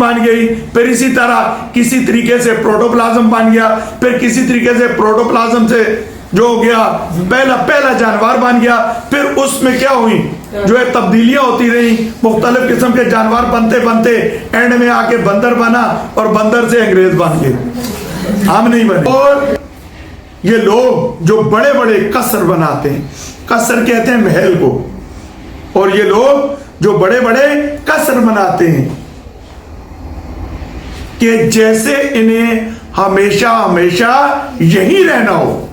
بن گئی، پھر اسی طرح کسی طریقے سے پروٹوپلازم بن گیا، پھر کسی طریقے سے پروٹوپلازم سے جو ہو گیا پہلا جانور بن گیا، پھر اس میں کیا ہوئی جو ہے تبدیلیاں ہوتی رہی، مختلف قسم کے جانور بنتے بنتے اینڈ میں آ کے بندر بنا، اور بندر سے انگریز بن گئے، ہم نہیں بنے۔ اور یہ لوگ جو بڑے بڑے قصر بناتے ہیں، قصر کہتے ہیں محل کو، اور یہ لوگ جو بڑے بڑے قصر بناتے ہیں کہ جیسے انہیں ہمیشہ ہمیشہ یہی رہنا ہو۔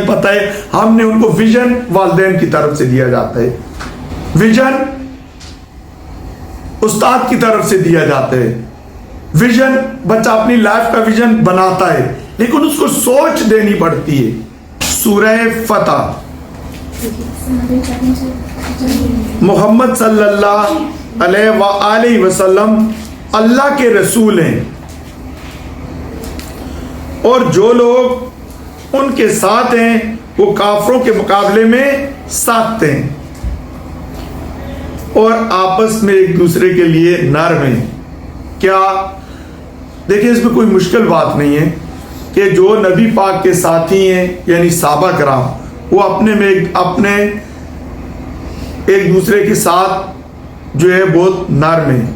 پتہ ہے ہم نے ان کو ویژن والدین کی طرف سے دیا جاتا ہے، ویژن استاد کی طرف سے دیا جاتا ہے، ویژن بچہ اپنی لائف کا ویژن بناتا ہے، لیکن اس کو سوچ دینی پڑتی ہے۔ سورہ فتح، محمد صلی اللہ علیہ وآلہ وسلم اللہ کے رسول ہیں، اور جو لوگ ان کے ساتھ ہیں وہ کافروں کے مقابلے میں سخت ہیں، اور آپس میں ایک دوسرے کے لیے نرم ہیں۔ کیا دیکھیں، اس میں کوئی مشکل بات نہیں ہے کہ جو نبی پاک کے ساتھی ہیں یعنی صحابہ کرام، وہ اپنے ایک دوسرے کے ساتھ جو ہے بہت نرم ہیں،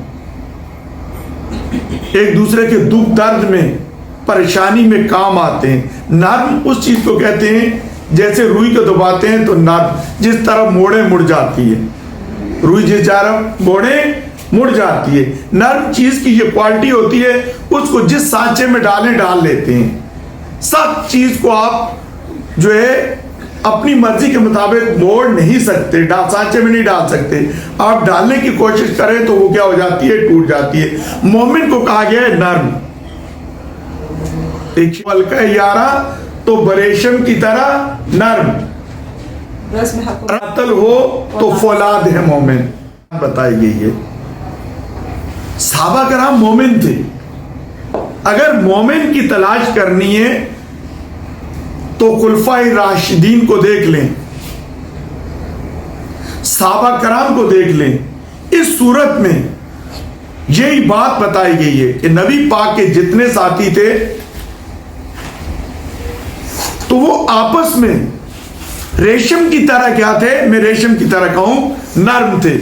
ایک دوسرے کے دکھ درد میں پریشانی میں کام آتے ہیں۔ نرم اس چیز کو کہتے ہیں جیسے روئی کو دباتے ہیں تو نرم، جس طرح موڑے مڑ جاتی ہے، روئی جس طرح موڑے مڑ جاتی ہے، نرم چیز کی یہ کوالٹی ہوتی ہے، اس کو جس سانچے میں ڈال لیتے ہیں۔ سخت چیز کو آپ جو ہے اپنی مرضی کے مطابق موڑ نہیں سکتے، سانچے میں نہیں ڈال سکتے، آپ ڈالنے کی کوشش کریں تو وہ کیا ہو جاتی ہے، ٹوٹ جاتی ہے۔ مومن کو کہا گیا ہے نرم، ہلکا یارا تو بریشم کی طرح نرم، رتل ہو تو فولاد ہے مومن، بتائی گئی ہے۔ صحابہ کرام مومن تھے، اگر مومن کی تلاش کرنی ہے تو خلفائے راشدین کو دیکھ لیں، صحابہ کرام کو دیکھ لیں۔ اس صورت میں یہی بات بتائی گئی ہے کہ نبی پاک کے جتنے ساتھی تھے تو وہ آپس میں ریشم کی طرح کیا تھے، میں ریشم کی طرح کہوں، نرم تھے،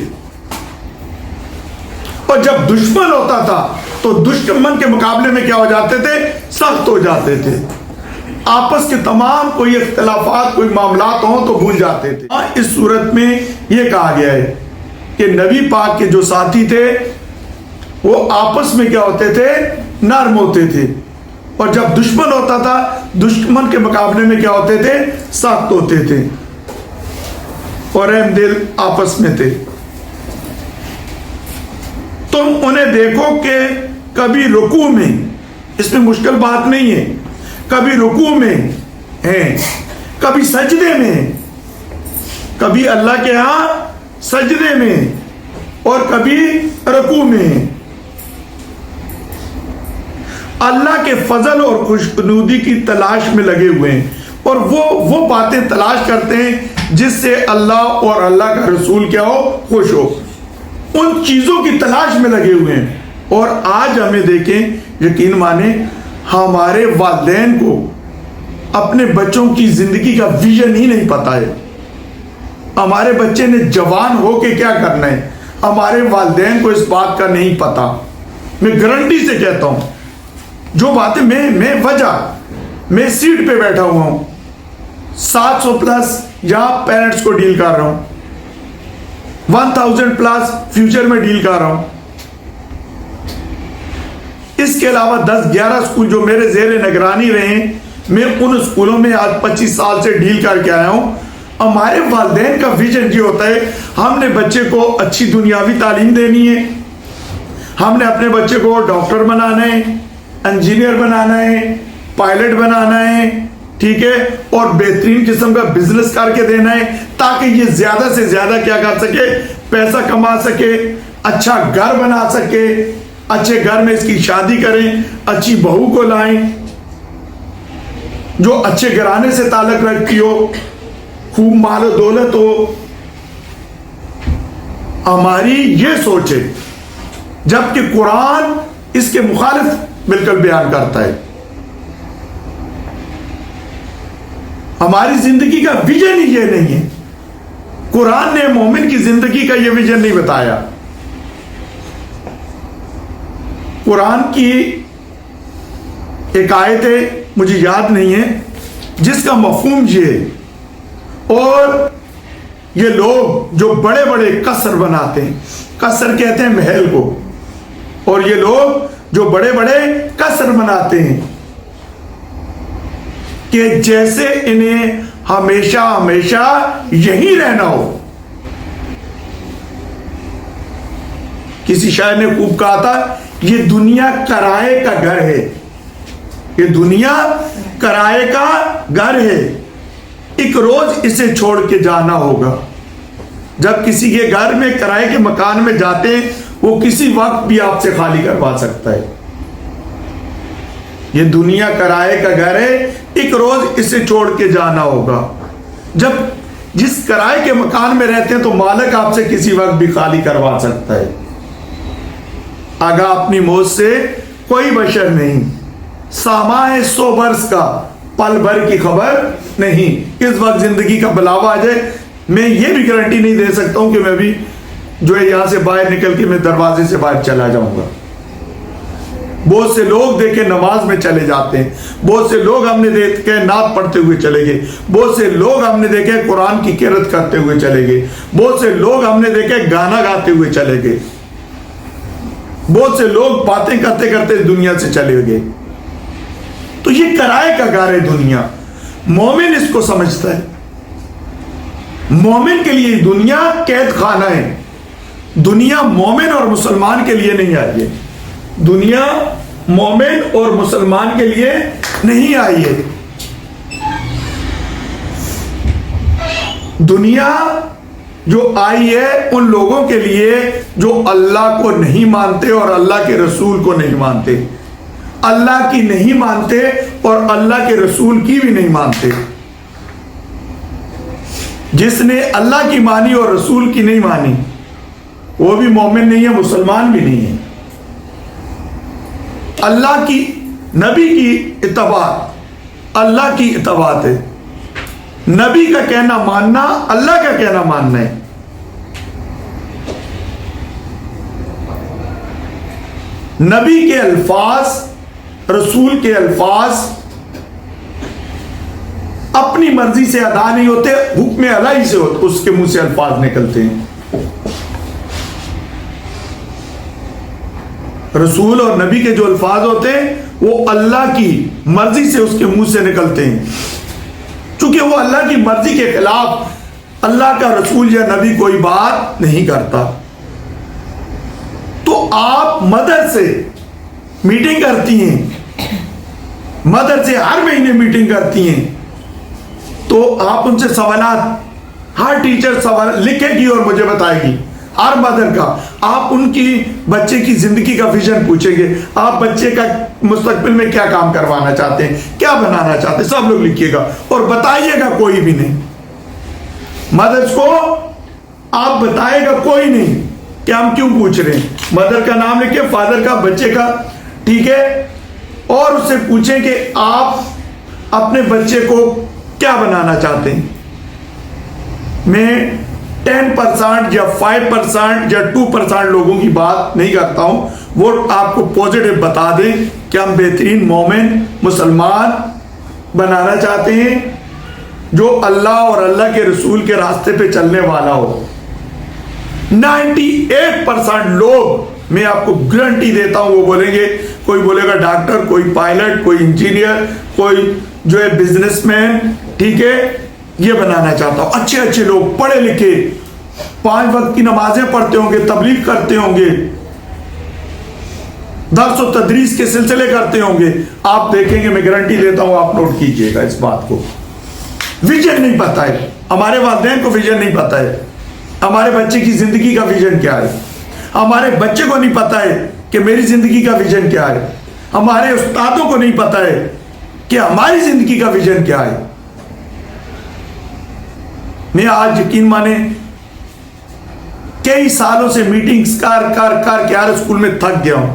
اور جب دشمن ہوتا تھا تو دشمن کے مقابلے میں کیا ہو جاتے تھے، سخت ہو جاتے تھے، آپس کے تمام کوئی اختلافات کوئی معاملات ہوں تو بھول جاتے تھے۔ اس صورت میں یہ کہا گیا ہے کہ نبی پاک کے جو ساتھی تھے وہ آپس میں کیا ہوتے تھے، نرم ہوتے تھے، اور جب دشمن ہوتا تھا دشمن کے مقابلے میں کیا ہوتے تھے، سخت ہوتے تھے، اور رحم دل آپس میں تھے۔ تم انہیں دیکھو کہ کبھی رکوع میں، اس میں مشکل بات نہیں ہے، کبھی رکوع میں ہیں، کبھی سجدے میں ہیں، کبھی اللہ کے ہاں سجدے میں اور کبھی رکوع میں ہیں، اللہ کے فضل اور خوشنودی کی تلاش میں لگے ہوئے ہیں، اور وہ باتیں تلاش کرتے ہیں جس سے اللہ اور اللہ کا رسول کیا ہو، خوش ہو، ان چیزوں کی تلاش میں لگے ہوئے ہیں۔ اور آج ہمیں دیکھیں، یقین مانیں، ہمارے والدین کو اپنے بچوں کی زندگی کا ویژن ہی نہیں پتا ہے، ہمارے بچے نے جوان ہو کے کیا کرنا ہے، ہمارے والدین کو اس بات کا نہیں پتا۔ میں گارنٹی سے کہتا ہوں، جو باتیں میں سیٹ پہ بیٹھا ہوا ہوں، 700 پلس یہاں پیرنٹس کو ڈیل کر رہا ہوں، 1000 پلس فیوچر میں ڈیل کر رہا ہوں، اس کے علاوہ 10-11 اسکول جو میرے زیر نگرانی رہے ہیں، میں ان اسکولوں میں آج 25 سال سے ڈیل کر کے آیا ہوں۔ ہمارے والدین کا ویژن یہ ہوتا ہے، ہم نے بچے کو اچھی دنیاوی تعلیم دینی ہے، ہم نے اپنے بچے کو ڈاکٹر بنانا ہے، انجینئر بنانا ہے، پائلٹ بنانا ہے، ٹھیک ہے، اور بہترین قسم کا بزنس کر کے دینا ہے تاکہ یہ زیادہ سے زیادہ کیا کر سکے، پیسہ کما سکے، اچھا گھر بنا سکے، اچھے گھر میں اس کی شادی کریں، اچھی بہو کو لائیں جو اچھے گھرانے سے تعلق رکھتی ہو، خوب مال و دولت ہو۔ ہماری یہ سوچ ہے، جبکہ قرآن اس کے مخالف بالکل بیان کرتا ہے. ہماری زندگی کا ویژن ہی یہ نہیں ہے. قرآن نے مومن کی زندگی کا یہ ویژن نہیں بتایا. قرآن کی ایک آیت ہے, مجھے یاد نہیں ہے, جس کا مفہوم یہ ہے, اور یہ لوگ جو بڑے بڑے قصر بناتے ہیں, قصر کہتے ہیں محل کو, اور یہ لوگ جو بڑے بڑے قصر بناتے ہیں کہ جیسے انہیں ہمیشہ ہمیشہ یہی رہنا ہو. کسی شاعر نے خوب کہا تھا, یہ دنیا کرائے کا گھر ہے, یہ دنیا کرائے کا گھر ہے, ایک روز اسے چھوڑ کے جانا ہوگا. جب کسی کے گھر میں کرائے کے مکان میں جاتے ہیں, وہ کسی وقت بھی آپ سے خالی کروا سکتا ہے. یہ دنیا کرائے کا گھر ہے, ایک روز اسے چھوڑ کے جانا ہوگا. جب جس کرائے کے مکان میں رہتے ہیں تو مالک آپ سے کسی وقت بھی خالی کروا سکتا ہے. آگاہ اپنی موت سے کوئی بشر نہیں, سامائے 100 برس کا پل بھر کی خبر نہیں. اس وقت زندگی کا بلاوا آ جائے, میں یہ بھی گارنٹی نہیں دے سکتا ہوں کہ میں بھی جو ہے یہاں سے باہر نکل کے میں دروازے سے باہر چلا جاؤں گا. بہت سے لوگ دیکھے نماز میں چلے جاتے ہیں, بہت سے لوگ ہم نے دیکھے نعت پڑھتے ہوئے چلے گئے, بہت سے لوگ ہم نے دیکھے قرآن کی قرات کرتے ہوئے چلے گئے, بہت سے لوگ ہم نے دیکھے گانا گاتے ہوئے چلے گئے, بہت سے لوگ باتیں کرتے کرتے دنیا سے چلے گئے. تو یہ کرائے کا گھر ہے دنیا. مومن اس کو سمجھتا ہے. مومن کے لیے دنیا قید خانہ ہے. دنیا مومن اور مسلمان کے لیے نہیں آئی ہے. دنیا مومن اور مسلمان کے لیے نہیں آئی ہے. دنیا جو آئی ہے ان لوگوں کے لیے جو اللہ کو نہیں مانتے اور اللہ کے رسول کو نہیں مانتے, اللہ کی نہیں مانتے اور اللہ کے رسول کی بھی نہیں مانتے. جس نے اللہ کی مانی اور رسول کی نہیں مانی وہ بھی مومن نہیں ہے, مسلمان بھی نہیں ہے. اللہ کی نبی کی اتباع اللہ کی اتباع ہے. نبی کا کہنا ماننا اللہ کا کہنا ماننا ہے. نبی کے الفاظ, رسول کے الفاظ اپنی مرضی سے ادا نہیں ہوتے, حکم الہی سے ہوتے, اس کے منہ سے الفاظ نکلتے ہیں. رسول اور نبی کے جو الفاظ ہوتے ہیں وہ اللہ کی مرضی سے اس کے منہ سے نکلتے ہیں. چونکہ وہ اللہ کی مرضی کے خلاف اللہ کا رسول یا نبی کوئی بات نہیں کرتا. تو آپ مدر سے میٹنگ کرتی ہیں, مدر سے ہر مہینے میٹنگ کرتی ہیں, تو آپ ان سے سوالات, ہر ٹیچر سوال لکھے گی اور مجھے بتائے گی, ہر مدر کا. آپ ان کی بچے کی زندگی کا ویژن پوچھیں گے, آپ بچے کا مستقبل میں کیا کام کروانا چاہتے ہیں, کیا بنانا چاہتے ہیں, سب لوگ لکھیے گا اور بتائیے گا. کوئی بھی نہیں, مدرس کو آپ بتائے گا کوئی نہیں کہ ہم کیوں پوچھ رہے ہیں. مدر کا نام لکھے, فادر کا, بچے کا, ٹھیک ہے, اور اس سے پوچھیں کہ آپ اپنے بچے کو کیا بنانا چاہتے ہیں. میں 10% یا 5% یا 2% لوگوں کی بات نہیں کرتا ہوں, وہ آپ کو پوزیٹو بتا دیں کہ ہم بہترین مومن مسلمان بنانا چاہتے ہیں جو اللہ اور اللہ کے رسول کے راستے پہ چلنے والا ہو. 98% لوگ میں آپ کو گارنٹی دیتا ہوں وہ بولیں گے, کوئی بولے گا ڈاکٹر, کوئی پائلٹ, کوئی انجینئر, کوئی جو ہے بزنس مین, ٹھیک ہے, یہ بنانا چاہتا ہوں. اچھے اچھے لوگ پڑھے لکھے, 5 وقت کی نمازیں پڑھتے ہوں گے, تبلیغ کرتے ہوں گے, درس و تدریس کے سلسلے کرتے ہوں گے. آپ دیکھیں گے, میں گارنٹی دیتا ہوں, آپ نوٹ کیجئے گا اس بات کو. ویژن نہیں پتا ہے, ہمارے والدین کو ویژن نہیں پتا ہے, ہمارے بچے کی زندگی کا ویژن کیا ہے, ہمارے بچے کو نہیں پتا ہے کہ میری زندگی کا ویژن کیا ہے, ہمارے استادوں کو نہیں پتا ہے کہ ہماری زندگی کا ویژن کیا ہے. میں آج یقین مانے کئی سالوں سے میٹنگز کر کے ہر اسکول میں تھک گیا ہوں.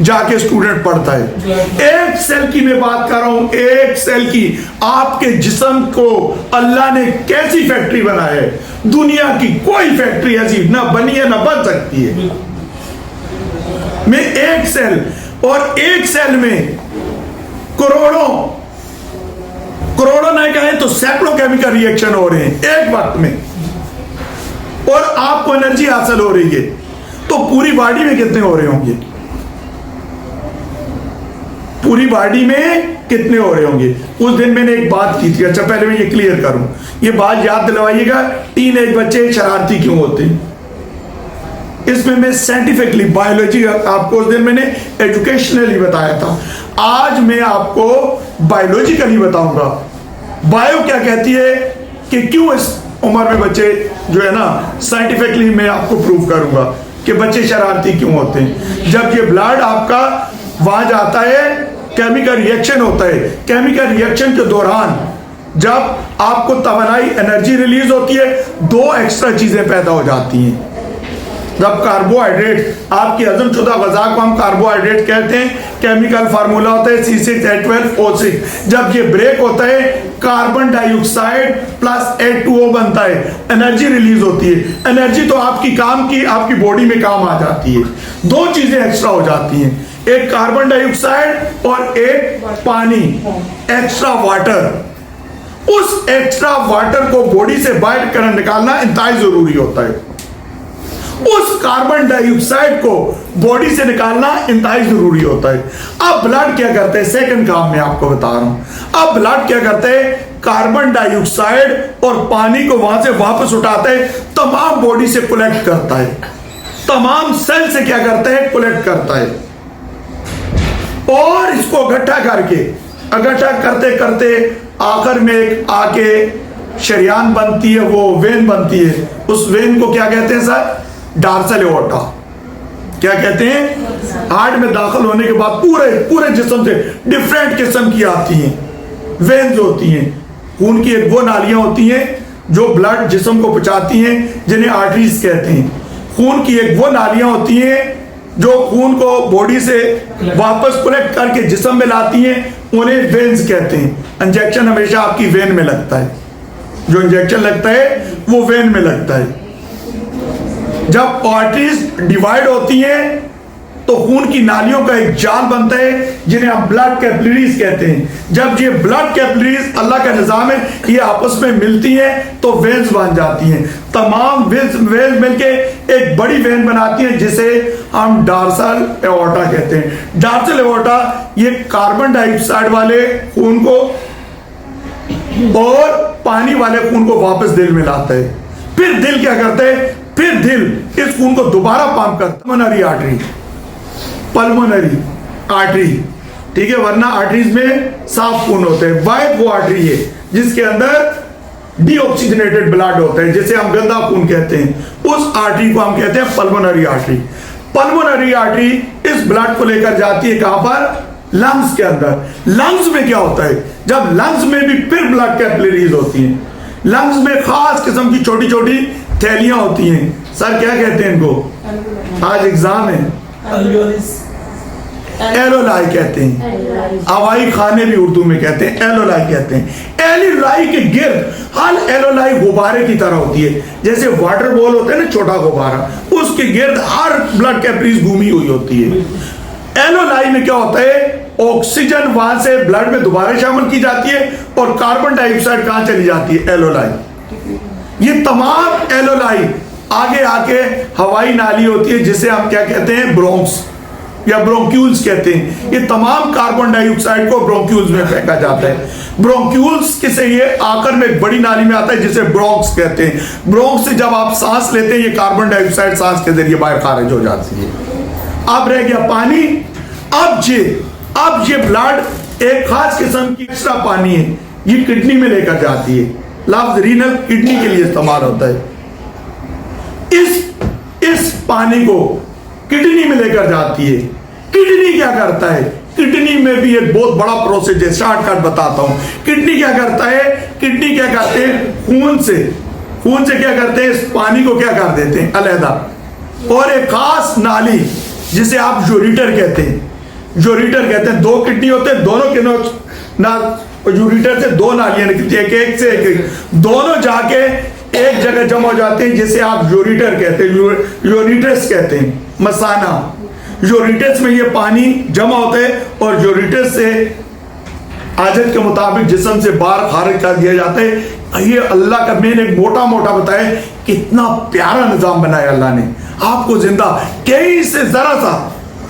جا کے اسٹوڈنٹ پڑھتا ہے. ایک سیل کی میں بات کر رہا ہوں, ایک سیل کی. آپ کے جسم کو اللہ نے کیسی فیکٹری بنایا ہے, دنیا کی کوئی فیکٹری ایسی نہ بنی ہے نہ بن سکتی ہے. میں ایک سیل, اور ایک سیل میں کروڑوں نہ کہیں تو سینکڑوں کیمیکل ری ایکشن ہو رہے ہیں ایک وقت میں, اور آپ کو انرجی حاصل ہو رہی ہے. تو پوری باڈی میں کتنے ہو رہے ہوں گے, پوری باڈی میں کتنے ہو رہے ہوں گے. اس دن میں نے ایک بات کی تھی, اچھا پہلے میں یہ کلیئر کروں, یہ بات یاد دلوائیے گا, ٹین ایج بچے شرارتی کیوں ہوتے ہیں. اس میں سائنٹیفکلی بایولوجی آپ کو اس دن میں نے ایجوکیشنلی بتایا تھا. آج میں آپ کو بایولوجیکلی بتاؤں گا بایو کیا کہتی ہے کہ کیوں اس عمر میں بچے جو ہے نا, سائنٹیفکلی میں آپ کو پروف کروں گا کہ بچے شرارتی کیوں ہوتے ہیں. جب یہ بلڈ آپ کا وہاں جاتا ہے, کیمیکل ری ایکشن ہوتا ہے, کیمیکل ری ایکشن کے دوران جب آپ کو توانائی انرجی ریلیز ہوتی ہے, دو ایکسٹرا چیزیں پیدا ہو جاتی ہیں. جب کاربوہائیڈریٹ آپ کی ہضم شدہ غذا کو ہم کاربوہائیڈریٹ کہتے ہیں, کیمیکل فارمولا ہوتا ہے C6H12O6. جب یہ بریک ہوتا ہے, کاربن ڈائی آکسائڈ پلس H2O بنتا ہے, انرجی ریلیز ہوتی ہے. انرجی تو آپ کی آپ کی باڈی میں کام آ جاتی ہے. دو چیزیں ایکسٹرا ہو جاتی ہیں, ایک کاربن ڈائی آکسائڈ اور ایک پانی, ایکسٹرا واٹر. اس ایکسٹرا واٹر کو باڈی سے باہر کر نکالنا انتہائی ضروری ہوتا ہے. اس کاربن ڈائی آکسائڈ کو باڈی سے نکالنا انتہائی ضروری ہوتا ہے. اب بلڈ کیا کرتے ہیں, سیکنڈ کام میں آپ کو بتا رہا ہوں. اب بلڈ کیا کرتے ہیں, کاربن ڈائی آکسائڈ اور پانی کو وہاں سے واپس اٹھاتا ہے, تمام باڈی سے کلیکٹ کرتا ہے, تمام سیل سے کیا کرتا ہے, کلیکٹ کرتا ہے, اور اس کو اکٹھا کر کے اکٹھا کرتے کرتے آخر میں ایک آ کے شریان بنتی ہے, وہ وین بنتی ہے. اس وین کو کیا کہتے ہیں سر, ڈارسل ایورٹا. کیا کہتے ہیں, ہارٹ میں داخل ہونے کے بعد پورے جسم سے ڈیفرنٹ قسم کی آتی ہیں وینز ہوتی ہیں. خون کی ایک وہ نالیاں ہوتی ہیں جو بلڈ جسم کو پہنچاتی ہیں, جنہیں آرٹریز کہتے ہیں. خون کی ایک وہ نالیاں ہوتی ہیں جو خون کو باڈی سے واپس کلیکٹ کر کے جسم میں لاتی ہیں, انہیں وینز کہتے ہیں. انجیکشن ہمیشہ آپ کی وین میں لگتا ہے, جو انجیکشن لگتا ہے وہ وین میں لگتا ہے. جب آرٹریز ڈیوائیڈ ہوتی ہیں تو خون کی نالیوں کا ایک جال بنتا ہے جنہیں ہم بلڈ کیپلریز کہتے ہیں. جب یہ بلڈ کیپلریز, اللہ کا نظام ہے, یہ آپس میں ملتی ہیں تو وینز بن جاتی ہیں. تمام وینز مل کے ایک بڑی وین بناتی ہیں جسے ہم ڈارسل ایورٹا کہتے ہیں. ڈارسل ایورٹا یہ کاربن ڈائی آکسائڈ والے خون کو اور پانی والے خون کو واپس دل میں لاتا ہے. پھر دل کیا کرتا ہے, پھر دل اس خون کو دوبارہ پمپ کرتا ہے. پلمونری آرٹری, ٹھیک ہے, ورنہ آرٹریز میں صاف خون ہوتے ہیں. واحد وہ آرٹری ہے جس کے اندر ڈی آکسیجنیٹڈ بلڈ ہوتا ہے, جسے ہم گندا خون کہتے ہیں. اس آرٹری کو ہم کہتے ہیں پلمونری آرٹری. پلمونری آرٹری اس بلڈ کو لے کر جاتی ہے کہاں پر, لنگز کے اندر. لنگز میں کیا ہوتا ہے, جب لنگز میں بھی پھر بلڈ کیپلریز ہوتی ہیں. لنگز میں خاص قسم کی چھوٹی چھوٹی تھیلیاں ہوتی ہیں. سر کیا کہتے ہیں ان کو, آج ایگزام ہے, ایلولائی کہتے ہیں. ہوائی خانے بھی اردو میں کہتے ہیں, ایلولائی کہتے ہیں. ایلولائی کے گرد ہر ایلولائی غبارے کی طرح ہوتی ہے, جیسے واٹر بال ہوتا ہے نا چھوٹا غبارہ, اس کے گرد ہر بلڈ کیپلریز گھومی ہوئی ہوتی ہے. ایلولائی میں کیا ہوتا ہے, آکسیجن وہاں سے بلڈ میں دوبارہ شامل کی جاتی ہے اور کاربن ڈائی آکسائڈ کہاں چلی جاتی ہے, ایلولائی. یہ تمام ایلولائی آگے آ کے ہوائی نالی ہوتی ہے جسے ہم کیا کہتے ہیں, برونکس یا برونکیولز کہتے ہیں. یہ تمام کاربن ڈائی آکسائڈ کو برونکیولز میں پھینکا جاتا ہے. برونکیولز کسے, یہ آخر میں ایک بڑی نالی میں آتا ہے جسے برونکس کہتے ہیں. برونکس سے جب آپ سانس لیتے ہیں یہ کاربن ڈائی آکسائڈ سانس کے ذریعے باہر خارج ہو جاتی ہے. اب رہ گیا پانی. اب یہ بلڈ ایک خاص قسم کی ایکسٹرا پانی ہے, یہ کڈنی میں لے کر جاتی ہے. لفظ رینل کڈنی کے لیے استعمال ہوتا ہے. اس پانی کو کڈنی میں لے کر جاتی ہے. کڈنی کیا کرتا ہے, کڈنی میں بھی ایک بہت بڑا پروسیس ہے, شارٹ کٹ بتاتا ہوں. کڈنی کیا کرتا ہے, کڈنی کیا کرتے ہیں, خون سے کیا کرتے ہیں, اس پانی کو کیا کر دیتے ہیں, علیحدہ اور ایک خاص نالی جسے آپ یوریٹر کہتے ہیں، یوریٹر کہتے ہیں، 2 کڈنی ہوتے ہیں، دونوں کے یوریٹر سے 2 نالیاں نکلتی ہیں، ایک سے ایک، دونوں جا کے ایک جگہ جمع ہو جاتے ہیں جسے آپ یوریٹر کہتے ہیں، یوریٹرس کہتے ہیں، مثانہ۔ یوریٹرس میں یہ پانی جمع ہوتا ہے اور یوریٹرس سے حاجت کے مطابق جسم سے باہر خارج کر دیا جاتا ہے۔ یہ اللہ کا، میں نے ایک موٹا موٹا بتایا کتنا پیارا نظام بنایا اللہ نے آپ کو زندہ، کہیں سے ذرا سا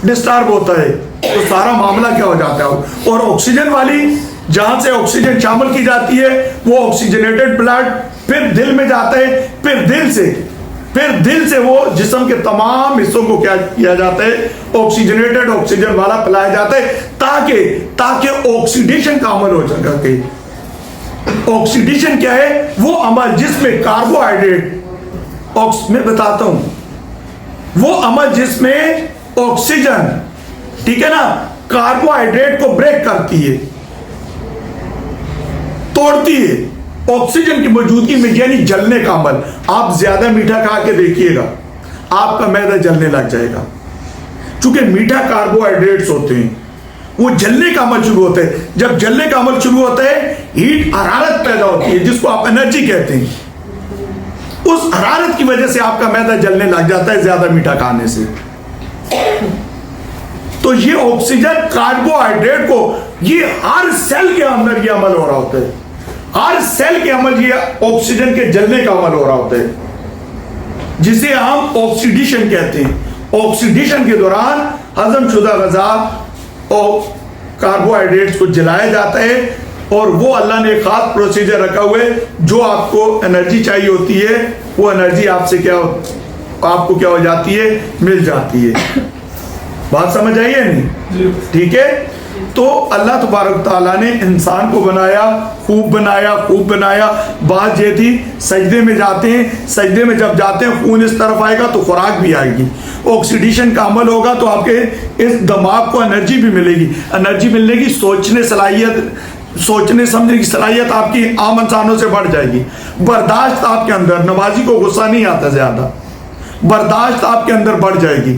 ڈسٹرب ہوتا ہے تو سارا معاملہ کیا ہو جاتا ہے۔ اور آکسیجن والی جہاں سے آکسیجن شامل کی جاتی ہے وہ آکسیجنیٹڈ بلڈ پھر دل میں جاتا ہے، پھر دل سے وہ جسم کے تمام حصوں کو کیا کیا جاتا ہے، آکسیجنیٹڈ آکسیجن والا پلایا جاتا ہے تاکہ آکسیڈیشن کا عمل ہو سکے۔ آکسیڈیشن کیا ہے؟ وہ عمل جس میں کاربوہائیڈریٹ، میں بتاتا ہوں، وہ عمل جس میں آکسیجن، ٹھیک ہے نا، کاربوہائیڈریٹ کو بریک کرتی ہے، توڑتی ہے آکسیجن کی موجودگی میں، یعنی جلنے کا عمل۔ آپ زیادہ میٹھا کھا کے دیکھیے گا آپ کا معدہ جلنے لگ جائے گا، چونکہ میٹھا کاربوہائیڈریٹس ہوتے ہیں، وہ جلنے کا عمل شروع ہوتا ہے۔ جب جلنے کا عمل شروع ہوتا ہے ہیٹ، حرارت پیدا ہوتی ہے جس کو آپ انرجی کہتے ہیں، اس حرارت کی وجہ سے آپ کا معدہ جلنے لگ جاتا ہے زیادہ میٹھا کھانے سے۔ تو یہ آکسیجن کاربوہائیڈریٹ کو، یہ ہر سیل کے اندر یہ عمل ہو رہا ہوتا ہے، ہر سیل کے عمل یہ آکسیجن کے جلنے کا عمل ہو رہا ہوتا ہے، جسے ہم آکسیڈیشن کہتے ہیں۔ آکسیڈیشن کے دوران ہضم شدہ غذا اور کاربوہائیڈریٹس کو جلایا جاتا ہے، اور وہ اللہ نے ایک خاص پروسیجر رکھا ہوا ہے، جو آپ کو انرجی چاہیے ہوتی ہے وہ انرجی آپ سے کیا آپ کو کیا ہو جاتی ہے، مل جاتی ہے۔ بات سمجھ آئی ہے نہیں؟ ٹھیک ہے۔ تو اللہ تبارک تعالیٰ نے انسان کو بنایا، خوب بنایا۔ بات یہ تھی سجدے میں جاتے ہیں، سجدے میں جب جاتے ہیں خون اس طرف آئے گا تو خوراک بھی آئے گی، آکسیڈیشن کا عمل ہوگا تو آپ کے اس دماغ کو انرجی بھی ملے گی، انرجی ملنے کی سوچنے سمجھنے کی صلاحیت آپ کی عام انسانوں سے بڑھ جائے گی۔ برداشت آپ کے اندر، نمازی کو غصہ نہیں آتا زیادہ، برداشت آپ کے اندر بڑھ جائے گی،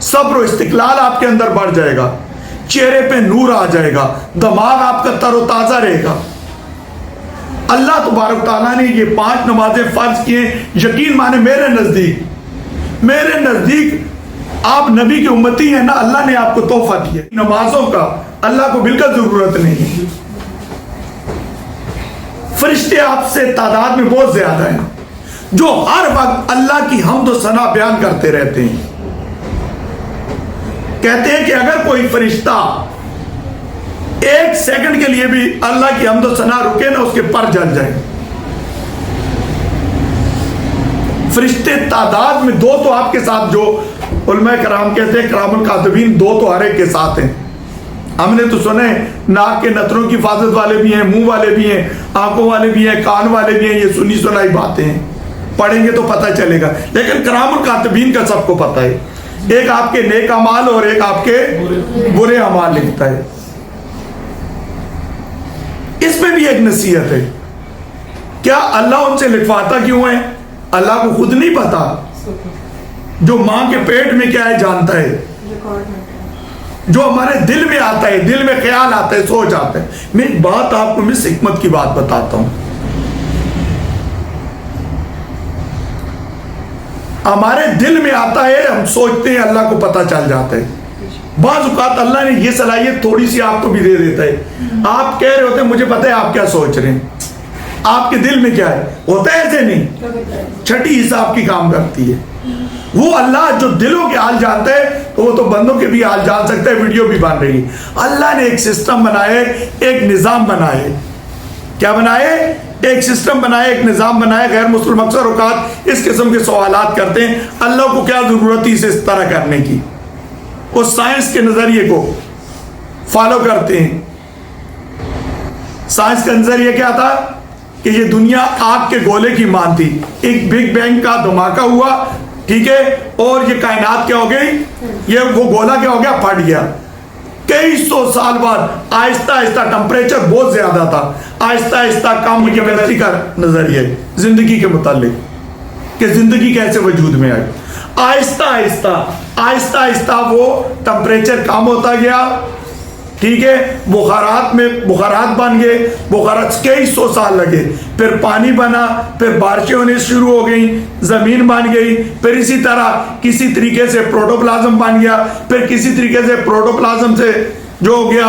صبر و استقلال آپ کے اندر بڑھ جائے گا، چہرے پہ نور آ جائے گا، دماغ آپ کا تر و تازہ رہے گا۔ اللہ تبارک تعالیٰ نے یہ 5 نمازیں فرض کیے، یقین مانے میرے نزدیک آپ نبی کی امتی ہیں نا، اللہ نے آپ کو تحفہ دیا نمازوں کا، اللہ کو بالکل ضرورت نہیں ہے۔ فرشتے آپ سے تعداد میں بہت زیادہ ہیں جو ہر وقت اللہ کی حمد و ثنا بیان کرتے رہتے ہیں۔ کہتے ہیں کہ اگر کوئی فرشتہ 1 سیکنڈ کے لیے بھی اللہ کی حمد و ثنا رکے نا، اس کے پر جل جائے۔ فرشتے تعداد میں 2 تو آپ کے ساتھ، جو علماء کرام کہتے ہیں کرام الکاتبین، 2 تو ہر ایک کے ساتھ ہیں۔ ہم نے تو سنے ناک کے نتنوں کی حفاظت والے بھی ہیں، منہ والے بھی ہیں، آنکھوں والے بھی ہیں، کان والے بھی ہیں، یہ سنی سنائی باتیں ہیں، پڑھیں گے تو پتہ چلے گا۔ لیکن کرام الکاتبین کا سب کو پتہ ہے، ایک آپ کے نیک اعمال اور ایک آپ کے برے اعمال لکھتا ہے۔ اس میں بھی ایک نصیحت ہے، کیا اللہ ان سے لکھواتا کیوں ہے؟ اللہ کو خود نہیں پتا، جو ماں کے پیٹ میں کیا ہے جانتا ہے، جو ہمارے دل میں آتا ہے، دل میں خیال آتا ہے، سوچ آتا ہے۔ میں ایک بات آپ کو اس حکمت کی بات بتاتا ہوں، ہمارے دل میں آتا ہے، ہم سوچتے ہیں، اللہ کو پتہ چل جاتا ہے۔ بعض اوقات اللہ نے یہ صلاحیت تھوڑی سی آپ کو بھی دے دیتا ہے، آپ کہہ رہے ہوتے ہیں مجھے پتہ ہے آپ کیا سوچ رہے ہیں، آپ کے دل میں کیا ہے، ہوتا ہے ایسے نہیں، چھٹی حساب کی کام کرتی ہے۔ وہ اللہ جو دلوں کے حال جانتا ہے تو وہ تو بندوں کے بھی حال جان سکتا ہے، ویڈیو بھی بن رہی ہے۔ اللہ نے ایک سسٹم بنائے، ایک نظام بنائے، کیا بنائے؟ ایک سسٹم بنائے، ایک نظام بنائے۔ غیر مسلم اکثر اوقات اس قسم کے سوالات کرتے ہیں، اللہ کو کیا ضرورت تھی اسے اس طرح کرنے کی؟ وہ سائنس کے نظریے کو فالو کرتے ہیں۔ سائنس کا نظریہ کیا تھا کہ یہ دنیا آگ کے گولے کی مان تھی، ایک بگ بینگ کا دھماکہ ہوا، ٹھیک ہے، اور یہ کائنات کیا ہو گئی، یہ وہ گولا کیا ہو گیا، پھٹ گیا۔ کئی 100 سال بعد آہستہ آہستہ ٹمپریچر بہت زیادہ تھا، آہستہ آہستہ کم کیمسٹری کا نظریہ زندگی کے متعلق کہ زندگی کیسے وجود میں آئی، آہستہ آہستہ آہستہ وہ ٹمپریچر کم ہوتا گیا، ٹھیک ہے، بخارات بن گئے، بخارات کئی سو سال لگے، پھر پانی بنا، پھر بارشیں ہونے شروع ہو گئیں، زمین بن گئی، پھر اسی طرح کسی طریقے سے پروٹوپلازم بن گیا، پھر کسی طریقے سے پروٹوپلازم سے جو ہو گیا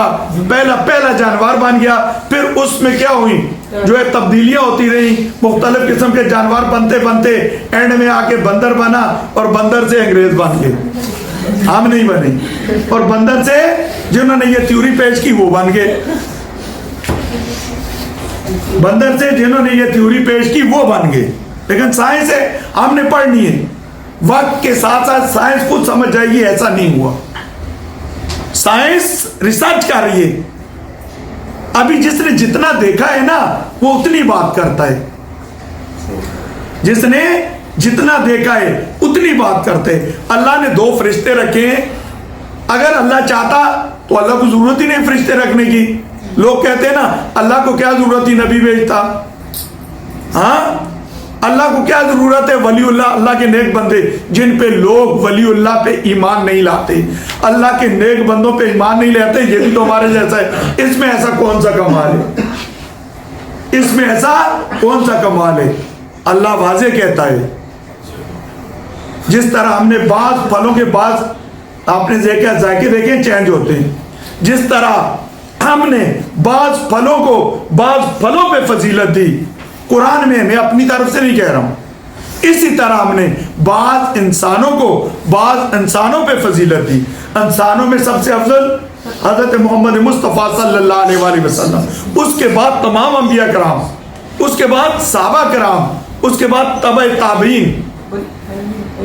پہلا جانور بن گیا، پھر اس میں کیا ہوئی جو ہے تبدیلیاں ہوتی رہی، مختلف قسم کے جانور بنتے بنتے اینڈ میں آ کے بندر بنا، اور بندر سے انگریز بن گئے، ہم نہیں بنے، اور بندر سے جنہوں نے یہ تھیوری پیش کی وہ بن گئے، بندر سے جنہوں نے یہ تھیوری پیش کی وہ بن گئے۔ لیکن سائنس ہے، ہم نے پڑھنی ہے، وقت کے ساتھ ساتھ سائنس خود سمجھ جائے گی ایسا نہیں ہوا، سائنس ریسرچ کر رہی ہے، ابھی جس نے جتنا دیکھا ہے نا وہ اتنی بات کرتا ہے، جس نے جتنا دیکھا ہے اتنی بات کرتے ہیں۔ اللہ نے 2 فرشتے رکھے ہیں، اگر اللہ چاہتا تو اللہ کو ضرورت ہی نہیں فرشتے رکھنے کی، لوگ کہتے ہیں نا اللہ کو کیا ضرورت تھی نبی بھیجتا، ہاں اللہ کو کیا ضرورت ہے ولی اللہ، اللہ کے نیک بندے جن پہ لوگ ولی اللہ پہ ایمان نہیں لاتے، اللہ کے نیک بندوں پہ ایمان نہیں لاتے، یہ بھی تو ہمارے جیسا ہے، اس میں ایسا کون سا کمال ہے، اس میں ایسا کون سا کمال ہے؟ اللہ واضح کہتا ہے، جس طرح ہم نے بعض پھلوں کے بعض آپ نے دیکھا ذائقے دیکھے چینج ہوتے ہیں، جس طرح ہم نے بعض پھلوں کو بعض پھلوں پہ فضیلت دی قرآن میں اپنی طرف سے نہیں کہہ رہا ہوں، اسی طرح ہم نے بعض انسانوں کو بعض انسانوں پہ فضیلت دی، انسانوں میں سب سے افضل حضرت محمد مصطفیٰ صلی اللہ علیہ وآلہ وسلم، اس کے بعد تمام انبیاء کرام، اس کے بعد صحابہ کرام، اس کے بعد تبع تابعین،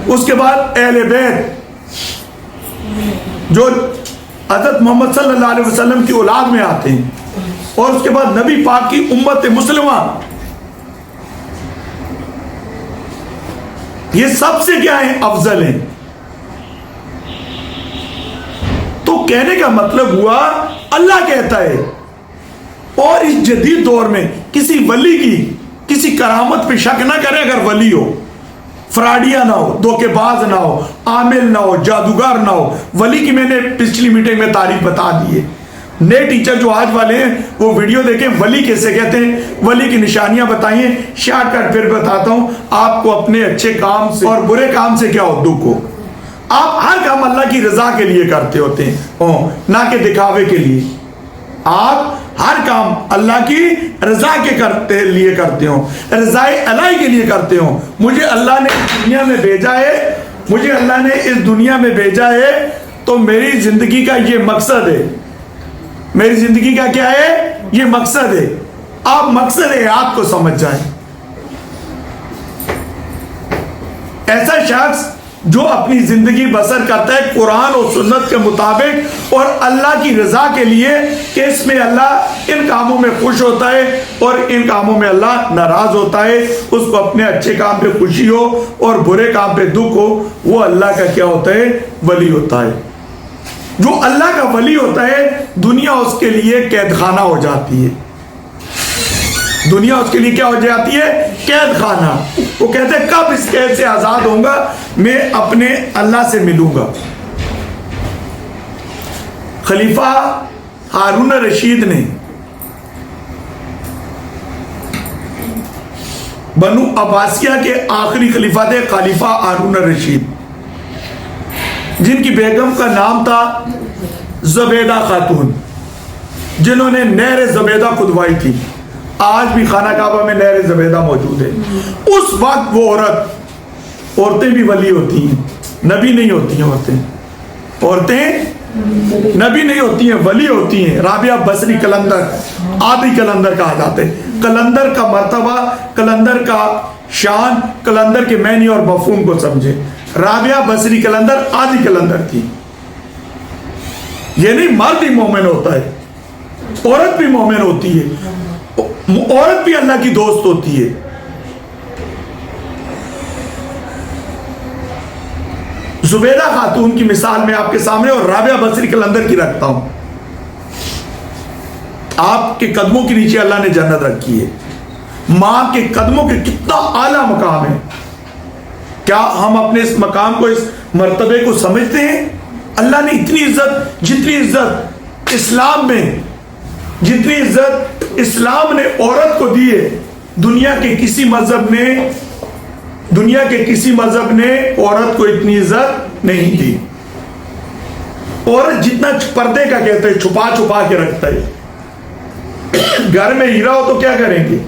اس کے بعد اہل بیت جو حضرت محمد صلی اللہ علیہ وسلم کی اولاد میں آتے ہیں، اور اس کے بعد نبی پاک کی امت مسلمہ، یہ سب سے کیا ہیں افضل ہیں۔ تو کہنے کا مطلب ہوا اللہ کہتا ہے، اور اس جدید دور میں کسی ولی کی کسی کرامت پہ شک نہ کرے، اگر ولی ہو فراڈیا نہ ہو، دھوکے باز نہ ہو، عامل نہ ہو، جادوگر نہ ہو، ولی کی میں نے پچھلی میٹنگ میں تعریف بتا دی ہے، نئے ٹیچر جو آج والے ہیں وہ ویڈیو دیکھیں ولی کیسے کہتے ہیں، ولی کی نشانیاں بتائیں، شارٹ کٹ پھر بتاتا ہوں، آپ کو اپنے اچھے کام سے اور برے کام سے کیا ہو دکھ ہو، آپ ہر کام اللہ کی رضا کے لیے کرتے ہوتے ہیں، نہ کہ دکھاوے کے لیے، آپ ہر کام اللہ کی رضا کے لیے کرتے ہو، رضا الہی کے لیے کرتے ہو۔ مجھے اللہ نے اس دنیا میں بھیجا ہے، مجھے اللہ نے اس دنیا میں بھیجا ہے تو میری زندگی کا یہ مقصد ہے، میری زندگی کا کیا ہے یہ مقصد ہے، آپ مقصد حیات کو سمجھ جائیں۔ ایسا شخص جو اپنی زندگی بسر کرتا ہے قرآن اور سنت کے مطابق اور اللہ کی رضا کے لیے کہ اس میں اللہ ان کاموں میں خوش ہوتا ہے اور ان کاموں میں اللہ ناراض ہوتا ہے، اس کو اپنے اچھے کام پہ خوشی ہو اور برے کام پہ دکھ ہو، وہ اللہ کا کیا ہوتا ہے ولی ہوتا ہے۔ جو اللہ کا ولی ہوتا ہے دنیا اس کے لیے قید خانہ ہو جاتی ہے، دنیا اس کے لیے کیا ہو جاتی ہے قید خانہ۔ وہ کہتے ہیں کب اس قید سے آزاد ہوں گا، میں اپنے اللہ سے ملوں گا۔ خلیفہ ہارون رشید نے بنو عباسیہ کے آخری خلیفہ تھے خلیفہ ہارون رشید، جن کی بیگم کا نام تھا زبیدہ خاتون، جنہوں نے نہر زبیدہ کھدوائی تھی، آج بھی خانہ کعبہ میں نہر زبیدہ موجود ہے۔ اس وقت وہ عورتیں بھی ولی ہوتی ہیں، نبی نہیں ہوتی ہیں، عورتیں نبی نہیں ہوتی ہیں، ولی ہوتی ہیں۔ رابعہ بصری قلندر، آدھی قلندر کہا جاتے ہیں، قلندر کا مرتبہ، قلندر کا شان، قلندر کے معنی اور مفہوم کو سمجھے۔ رابعہ بصری قلندر آدھی قلندر تھی، یہ نہیں مرد ہی مومن ہوتا ہے، عورت بھی مومن ہوتی ہے، عورت بھی اللہ کی دوست ہوتی ہے۔ زبیدہ خاتون کی مثال میں آپ کے سامنے اور رابعہ بصری قلندر کی رکھتا ہوں۔ آپ کے قدموں کے نیچے اللہ نے جنت رکھی ہے، ماں کے قدموں کے کتنا اعلیٰ مقام ہے، کیا ہم اپنے اس مقام کو، اس مرتبے کو سمجھتے ہیں؟ اللہ نے اتنی عزت، جتنی عزت اسلام میں، جتنی عزت اسلام نے عورت کو دی ہے، دنیا کے کسی مذہب نے عورت کو اتنی عزت نہیں دی. عورت جتنا پردے کا کہتے ہیں، چھپا چھپا کے رکھتا ہے. گھر میں ہیرا ہو تو کیا کریں گے؟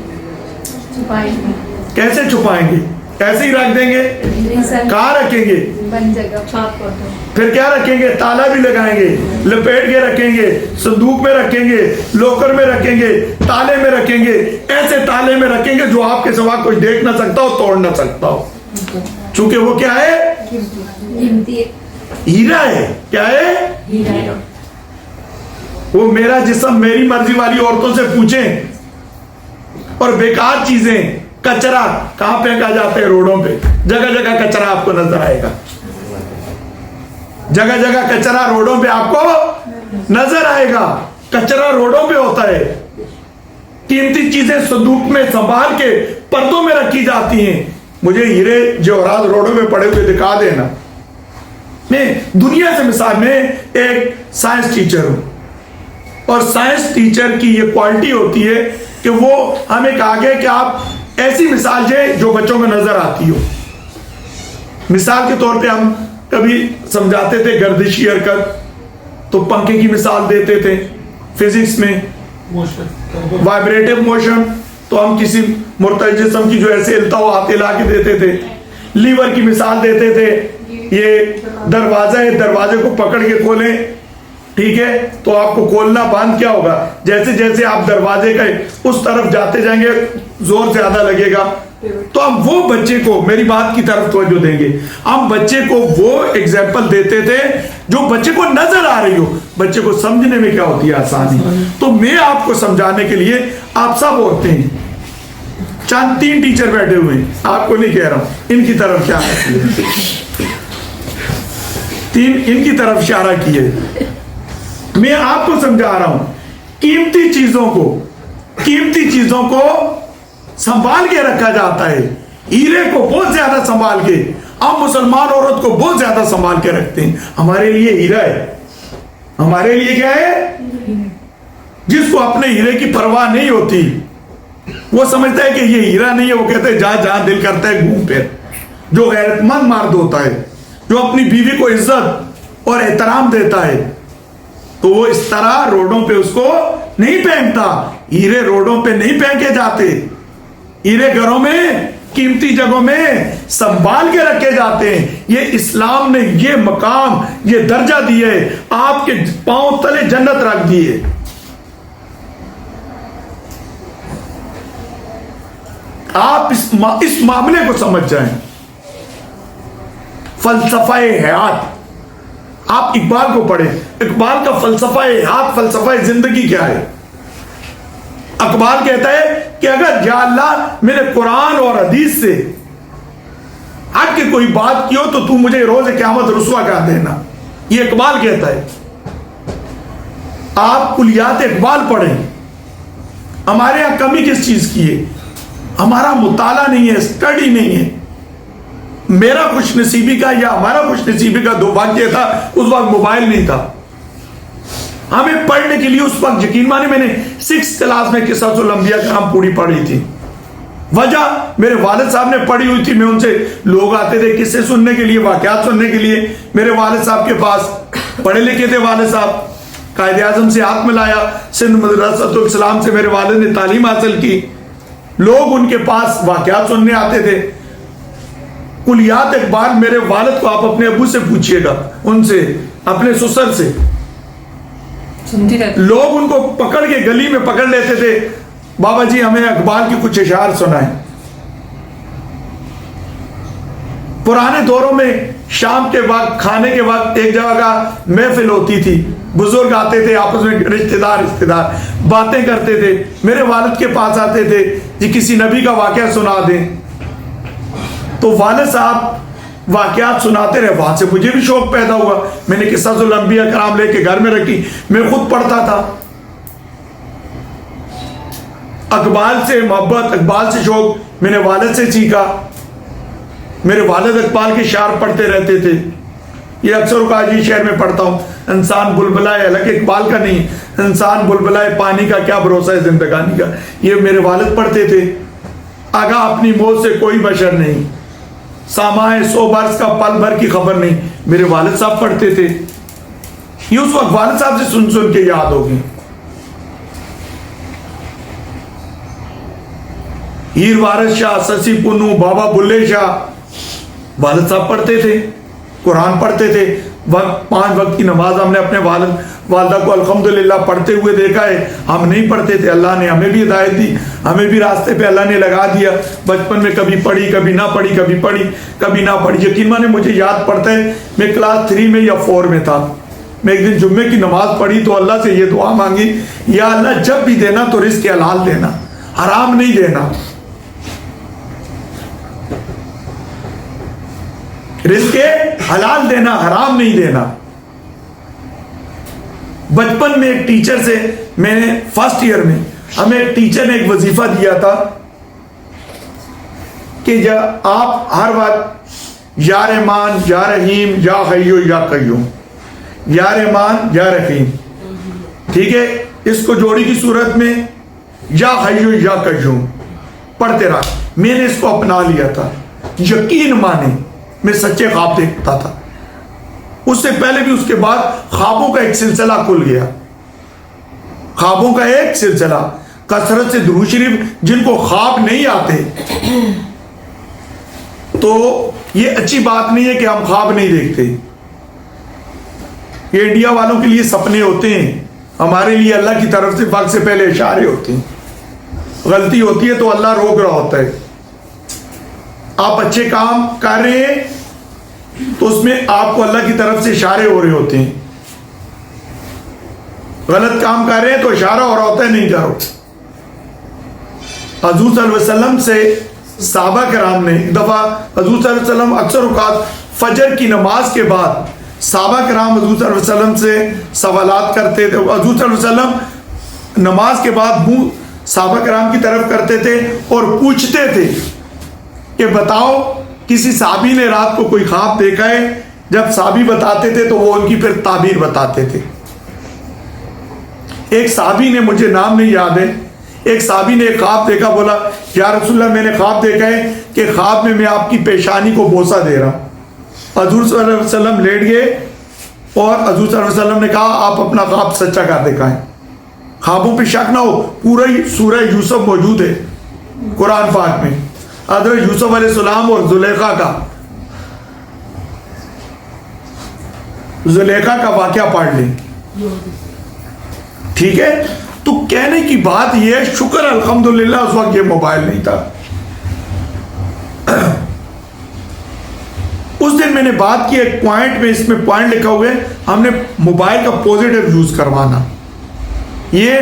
کیسے چھپائیں گے؟ ایسے ہی رکھ دیں گے؟ کہاں رکھیں گے؟ پھر کیا رکھیں گے؟ تالا بھی لگائیں گے، لپیٹ کے رکھیں گے، صندوق میں رکھیں گے، لوکر میں رکھیں گے، تالے میں رکھیں گے. ایسے تالے میں رکھیں گے جو آپ کے سوا کوئی دیکھ نہ سکتا ہو، توڑ نہ سکتا ہو. چونکہ وہ کیا ہے؟ ہیرا ہے. کیا ہے؟ وہ میرا جسم میری مرضی والی عورتوں سے پوچھیں. اور بیکار چیزیں، کچرا کہاں پھینکا جاتے ہیں؟ روڈوں پہ. جگہ جگہ کچرا آپ کو نظر آئے گا. جگہ جگہ کچرا روڈوں پہ آپ کو نظر آئے گا. کچرا روڈوں پہ ہوتا ہے. قیمتی چیزیں صندوق میں سنبھال کے پردوں میں رکھی جاتی ہیں. مجھے ہیرے جواہرات روڈوں پہ پڑے ہوئے دکھا دینا. میں دنیا سے مثال، میں ایک سائنس ٹیچر ہوں، اور سائنس ٹیچر کی یہ کوالٹی ہوتی ہے کہ وہ ہمیں کہا گیا کہ آپ ایسی مثال دیں جو بچوں کو نظر آتی ہو. مثال کے طور پہ ہم کبھی سمجھاتے تھے گردشی حرکت، تو پنکھے کی مثال دیتے تھے. فزکس میں وائبریٹو موشن، تو ہم کسی مرتعش جسم کی جو ایسے ہلتا ہو ہاتھ ہلا کے دیتے تھے. لیور کی مثال دیتے تھے، یہ دروازہ ہے، دروازے کو پکڑ کے کھولیں، ٹھیک ہے، تو آپ کو کھولنا بند کیا ہوگا؟ جیسے جیسے آپ دروازے کا اس طرف جاتے جائیں گے زور زیادہ لگے گا. تو ہم وہ بچے کو، میری بات کی طرف توجہ دیں گے، ہم بچے کو وہ ایگزامپل دیتے تھے جو بچے کو نظر آ رہی ہو. بچے کو سمجھنے میں کیا ہوتی ہے؟ آسانی. تو میں آپ کو سمجھانے کے لیے، آپ سب عورتیں ہیں، چند 3 ٹیچر بیٹھے ہوئے ہیں، آپ کو نہیں کہہ رہا ہوں، ان کی طرف کیا ہے، 3 ان کی طرف اشارہ کیے. میں آپ کو سمجھا رہا ہوں، قیمتی چیزوں کو سنبھال کے رکھا جاتا ہے. ہیرے کو بہت زیادہ سنبھال کے، ہم مسلمان عورت کو بہت زیادہ سنبھال کے رکھتے ہیں. ہمارے لیے ہیرا ہے. ہمارے لیے کیا ہے؟ جس کو اپنے ہیرے کی پرواہ نہیں ہوتی، وہ سمجھتا ہے کہ یہ ہیرا نہیں ہے، وہ کہتے ہیں جہاں دل کرتا ہے گھوم پھر. جو غیرت مند مرد ہوتا ہے، جو اپنی بیوی کو عزت اور احترام دیتا ہے، تو وہ اس طرح روڈوں پہ اس کو نہیں پھینکتا. ہیرے روڈوں پہ نہیں پھینکے جاتے. ہیرے گھروں میں، قیمتی جگہوں میں سنبھال کے رکھے جاتے ہیں. یہ اسلام نے یہ مقام، یہ درجہ دیا ہے، آپ کے پاؤں تلے جنت رکھ دی ہے. آپ اس معاملے کو سمجھ جائیں. فلسفہ حیات، آپ اقبال کو پڑھیں. اقبال کا فلسفہ حیات، فلسفہ زندگی کیا ہے؟ اقبال کہتا ہے کہ اگر یا اللہ میرے قرآن اور حدیث سے ہٹ کے کوئی بات کی ہو تو تو مجھے روز قیامت رسوا کر دینا. یہ اقبال کہتا ہے. آپ کلیات اقبال پڑھیں. ہمارے یہاں کمی کس چیز کی ہے؟ ہمارا مطالعہ نہیں ہے، اسٹڈی نہیں ہے. میرا خوش نصیبی کا یا ہمارا خوش نصیبی کا واقعہ تھا، اس وقت موبائل نہیں تھا. ہمیں پڑھنے کے لیے اس وقت، یقین مانے، میں نے 6th کلاس میں قصص الانبیاء کرام پوری پڑھی تھی. وجہ میرے والد صاحب نے پڑھی ہوئی تھی. میں ان سے، لوگ آتے تھے قصے سننے کے لیے، واقعات سننے کے لیے میرے والد صاحب کے پاس. پڑھے لکھے تھے والد صاحب، قائد اعظم سے ہاتھ ملایا، سندھ مدرسۃ الاسلام سے میرے والد نے تعلیم حاصل کی. لوگ ان کے پاس واقعات سننے آتے تھے. کلیات اقبال میرے والد کو آپ اپنے ابو سے پوچھئے گا، ان سے، اپنے سسر سے. لوگ ان کو پکڑ کے گلی میں پکڑ لیتے تھے، بابا جی ہمیں اقبال کی کچھ اشعار سنائیں. پرانے دوروں میں شام کے وقت، کھانے کے وقت ایک جگہ کا محفل ہوتی تھی. بزرگ آتے تھے، آپس میں رشتہ دار باتیں کرتے تھے. میرے والد کے پاس آتے تھے، جی کسی نبی کا واقعہ سنا دیں. تو والد صاحب واقعات سناتے رہے. وہاں سے مجھے بھی شوق پیدا ہوا. میں نے قصص الانبیاء کرام لے کے گھر میں رکھی، میں خود پڑھتا تھا. اقبال سے محبت، اقبال سے شوق میں نے والد سے سیکھا. میرے والد اقبال کے شعر پڑھتے رہتے تھے. یہ اکثر اوقات جی شہر میں پڑھتا ہوں, انسان بلبلائے, حالانکہ اقبال کا نہیں, انسان بلبلائے پانی کا کیا بھروسہ ہے زندگانی کا. یہ میرے والد پڑھتے تھے. آگاہ اپنی موت سے کوئی بشر نہیں, سامائے 100 برس کا پل بھر کی خبر نہیں, میرے والد صاحب پڑھتے تھے. یہ اس وقت والد صاحب سے سن سن کے یاد ہوگی. ہیر وارث شاہ, سسی پنو, بابا بلے شاہ, والد صاحب پڑھتے تھے, قرآن پڑھتے تھے. 5 وقت کی نماز ہم نے اپنے والدہ کو الحمدللہ پڑھتے ہوئے دیکھا ہے. ہم نہیں پڑھتے تھے, اللہ نے ہمیں بھی ہدایت دی, ہمیں بھی راستے پہ اللہ نے لگا دیا. بچپن میں کبھی پڑھی, کبھی نہ پڑھی, کبھی پڑھی, کبھی نہ پڑھی. یقین مانے مجھے یاد پڑتا ہے, میں کلاس 3 میں یا 4 میں تھا. میں ایک دن جمعے کی نماز پڑھی تو اللہ سے یہ دعا مانگی, یا اللہ جب بھی دینا تو رزق حلال دینا, حرام نہیں دینا. رزق حلال دینا, حرام نہیں دینا. بچپن میں ایک ٹیچر سے, میں نے فرسٹ ایئر میں, ہمیں ایک ٹیچر نے ایک وظیفہ دیا تھا کہ جب آپ ہر وقت یا رحمان, یا رحیم, یا حیو, یا قیوم, یا رحمان, یا رحیم, ٹھیک ہے, اس کو جوڑی کی صورت میں یا حیو یا قیوم پڑھتے رہا. میں نے اس کو اپنا لیا تھا. یقین مانے میں سچے خواب دیکھتا تھا. اس سے پہلے بھی, اس کے بعد خوابوں کا ایک سلسلہ کھل گیا. خوابوں کا ایک سلسلہ, کثرت سے درود شریف. جن کو خواب نہیں آتے تو یہ اچھی بات نہیں ہے کہ ہم خواب نہیں دیکھتے. یہ انڈیا والوں کے لیے سپنے ہوتے ہیں, ہمارے لیے اللہ کی طرف سے وقت سے پہلے اشارے ہوتے ہیں. غلطی ہوتی ہے تو اللہ روک رہا ہوتا ہے. آپ اچھے کام کر رہے ہیں تو اس میں آپ کو اللہ کی طرف سے اشارے ہو رہے ہوتے ہیں. غلط کام کر رہے ہیں تو اشارہ ہو رہا ہوتا ہے نہیں کرو. حضور صلی اللہ علیہ وسلم سے صحابہ کرام نے ایک دفعہ, حضور صلی اللہ علیہ وسلم اکثر اوقات فجر کی نماز کے بعد صحابہ کرام حضور صلی اللہ علیہ وسلم سے سوالات کرتے تھے. حضور صلی اللہ علیہ وسلم نماز کے بعد منہ صحابہ کرام کی طرف کرتے تھے اور پوچھتے تھے کہ بتاؤ کسی صحابی نے رات کو کوئی خواب دیکھا ہے. جب صحابی بتاتے تھے تو وہ ان کی پھر تعبیر بتاتے تھے. ایک صحابی نے, مجھے نام نہیں یاد ہے, ایک صحابی نے ایک خواب دیکھا, بولا یا رسول اللہ میں نے خواب دیکھا ہے کہ خواب میں آپ کی پیشانی کو بوسہ دے رہا ہوں. حضور صلی اللہ علیہ وسلم لیٹ گئے اور حضور صلی اللہ علیہ وسلم نے کہا آپ اپنا خواب سچا کر دکھائیں. خوابوں پہ شک نہ ہو, پورا ہی سورہ یوسف موجود ہے قرآن پاک میں. حضرت یوسف علیہ السلام اور زلیخا کا واقعہ پڑھ لیں, ٹھیک ہے. تو کہنے کی بات یہ ہے, شکر الحمدللہ اس وقت یہ موبائل نہیں تھا. اس دن میں نے بات کی ایک پوائنٹ میں, اس میں پوائنٹ لکھا ہوئے, ہم نے موبائل کا پوزیٹیو یوز کروانا. یہ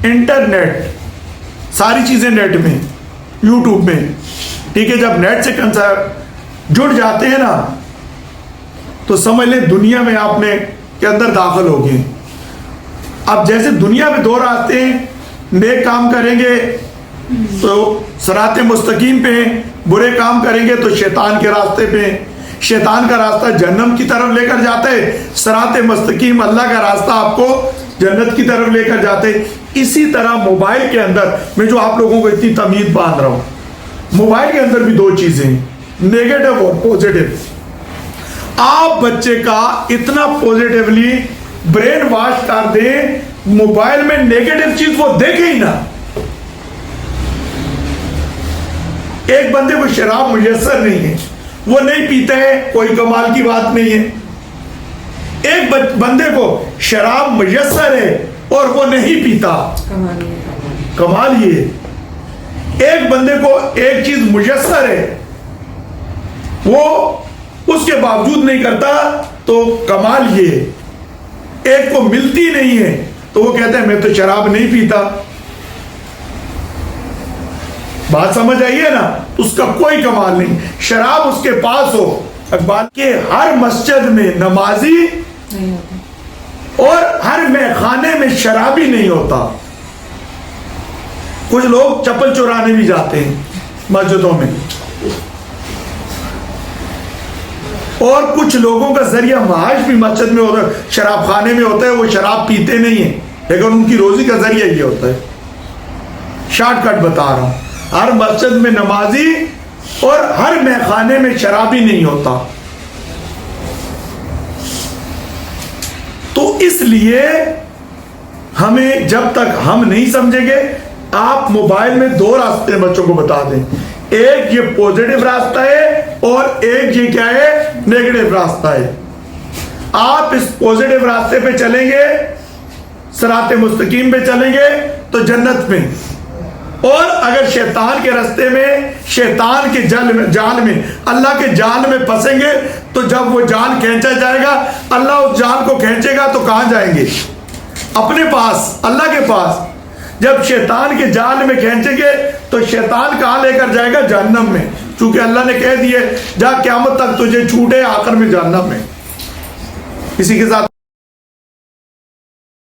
انٹرنیٹ, ساری چیزیں نیٹ میں, یوٹیوب میں, ٹھیک ہے. جب نیٹ سے جڑ جاتے ہیں نا تو سمجھ لیں دنیا میں آپ نے کے اندر داخل ہو گئے. اب جیسے دنیا میں 2 راستے ہیں, نیک کام کریں گے تو صراط مستقیم پہ ہیں, برے کام کریں گے تو شیطان کے راستے پہ ہیں. شیطان کا راستہ جہنم کی طرف لے کر جاتا ہے, صراط مستقیم اللہ کا راستہ آپ کو جنت کی طرف لے کر جاتے. اسی طرح موبائل کے اندر میں جو آپ لوگوں کو اتنی تمیز باندھ رہا ہوں, موبائل کے اندر بھی 2 چیزیں ہیں, نیگیٹو اور پوزیٹو. آپ بچے کا اتنا پوزیٹیولی برین واش کر دیں, موبائل میں نیگیٹو چیز وہ دیکھے ہی نہ. ایک بندے کو شراب میسر نہیں ہے, وہ نہیں پیتا ہے, کوئی کمال کی بات نہیں ہے. ایک بندے کو شراب میسر ہے اور وہ نہیں پیتا, کمال یہ. ایک بندے کو ایک چیز میسر ہے, وہ اس کے باوجود نہیں کرتا تو کمال یہ. ایک کو ملتی نہیں ہے تو وہ کہتا ہے میں تو شراب نہیں پیتا. بات سمجھ آئیے نا, اس کا کوئی کمال نہیں. شراب اس کے پاس ہو, اقبال کے ہر مسجد میں نمازی اور ہر خانے میں شرابی نہیں ہوتا. کچھ لوگ چپل چرانے بھی جاتے ہیں مسجدوں میں, اور کچھ لوگوں کا ذریعہ معاش بھی مسجد میں ہوتا ہے, شراب خانے میں ہوتا ہے, وہ شراب پیتے نہیں ہیں لیکن ان کی روزی کا ذریعہ یہ ہوتا ہے. شارٹ کٹ بتا رہا ہوں, ہر مسجد میں نمازی اور ہر میخانے میں شرابی نہیں ہوتا. تو اس لیے ہمیں جب تک ہم نہیں سمجھیں گے, آپ موبائل میں دو راستے بچوں کو بتا دیں, ایک یہ پوزیٹو راستہ ہے اور ایک یہ کیا ہے, نیگیٹو راستہ ہے. آپ اس پوزیٹو راستے پہ چلیں گے, صراط مستقیم پہ چلیں گے تو جنت میں, اور اگر شیطان کے راستے میں, شیطان کے جال میں, اللہ کے جال میں پھنسیں گے تو جب وہ جال کھینچا جائے گا, اللہ اس جال کو کھینچے گا تو کہاں جائیں گے؟ اپنے پاس, اللہ کے پاس. جب شیطان کے جال میں کھینچیں گے تو شیطان کہاں لے کر جائے گا؟ جہنم میں, چونکہ اللہ نے کہہ دیے جا قیامت تک تجھے چھوٹے, آخر میں جہنم میں. کسی کے ساتھ